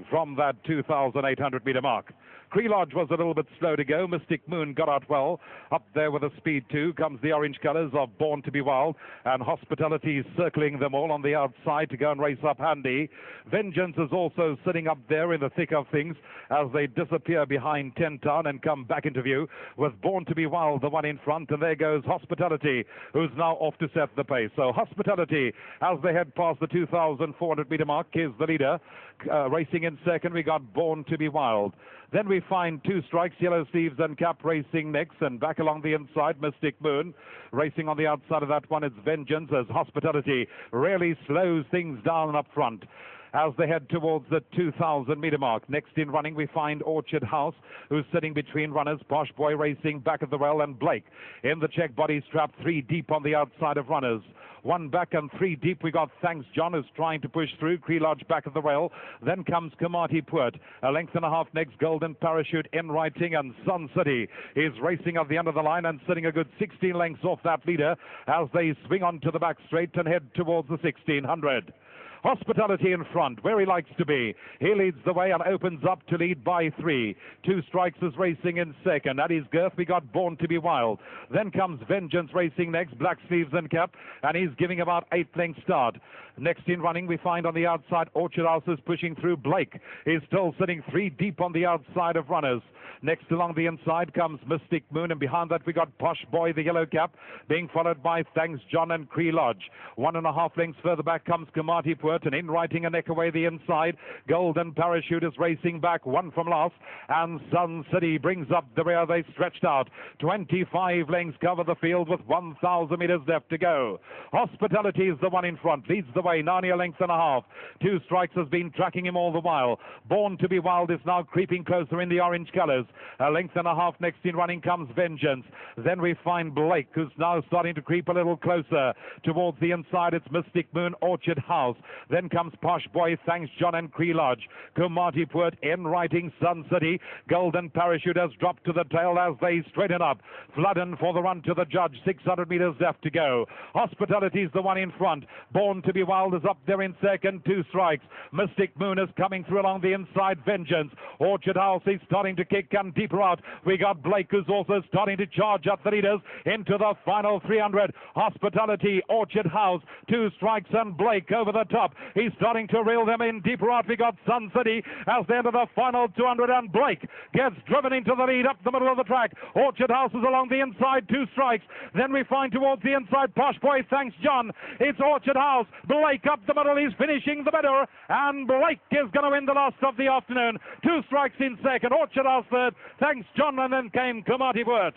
from that 2,800 meter mark. Cree Lodge was a little bit slow to go. Mystic Moon got out well. Up there with a speed too comes the orange colours of Born to be Wild, and Hospitality circling them all on the outside to go and race up handy. Vengeance is also sitting up there in the thick of things as they disappear behind 10 Ton and come back into view with Born to be Wild, the one in front, and there goes Hospitality, who's now off to set the pace. So Hospitality, as they head past the 2,400 meter mark, is the leader. Racing in second, we got Born to be Wild. Then we find Two Strikes, Yellow Sleeves and Cap racing next, and back along the inside, Mystic Moon. Racing on the outside of that one, it's Vengeance, as Hospitality really slows things down up front as they head towards the 2,000 meter mark. Next in running, we find Orchard House, who's sitting between runners. Posh Boy racing back of the rail, and Blake in the check body strap, 3 deep on the outside of runners. 1 back and 3 deep. We got Thanks John, who's trying to push through. Cree Lodge back of the rail. Then comes Kamati Puert. A length and a half next, Golden Parachute in writing, and Sun City is racing at the end of the line and sitting a good 16 lengths off that leader as they swing onto the back straight and head towards the 1,600. Hospitality in front, where he likes to be. He leads the way and opens up to lead by 3. Two Strikes is racing in second. At his girth, we got Born to be Wild. Then comes Vengeance racing next, Black Sleeves and Cap, and he's giving about 8 lengths start. Next in running, we find on the outside, Orchard House is pushing through. Blake is still sitting 3 deep on the outside of runners. Next along the inside comes Mystic Moon, and behind that we got Posh Boy, the yellow cap, being followed by Thanks John and Cree Lodge. 1.5 lengths further back comes Kamati Puert, and in writing a neck away the inside, Golden Parachute is racing back, 1 from last, and Sun City brings up the rear. They stretched out 25 lengths, cover the field with 1,000 meters left to go. Hospitality is the one in front, leads the way, 9 lengths and a half. Two Strikes has been tracking him all the while. Born to be Wild is now creeping closer in the orange colors. A length and a half next in running comes Vengeance. Then we find Blake, who's now starting to creep a little closer towards the inside. It's Mystic Moon, Orchard House. Then comes Posh Boy, Thanks John and Cree Lodge. Kamati Puert in writing, Sun City. Golden Parachute has dropped to the tail as they straighten up. Flooden for the run to the judge, 600 meters left to go. Hospitality's the one in front. Born to be Wild is up there in second. Two Strikes. Mystic Moon is coming through along the inside. Vengeance. Orchard House is starting to kick and deeper out. We got Blake, who's also starting to charge at the leaders into the final 300. Hospitality, Orchard House, Two Strikes and Blake over the top. He's starting to reel them in deeper out. We got Sun City as they enter the final 200, and Blake gets driven into the lead up the middle of the track. Orchard House is along the inside. Two Strikes. Then we find towards the inside Posh Boy, Thanks John. It's Orchard House. Blake up the middle. He's finishing the better, and Blake is going to win the last of the afternoon. Two Strikes in second. Orchard House third. Thanks John, and then came Kamati Puert.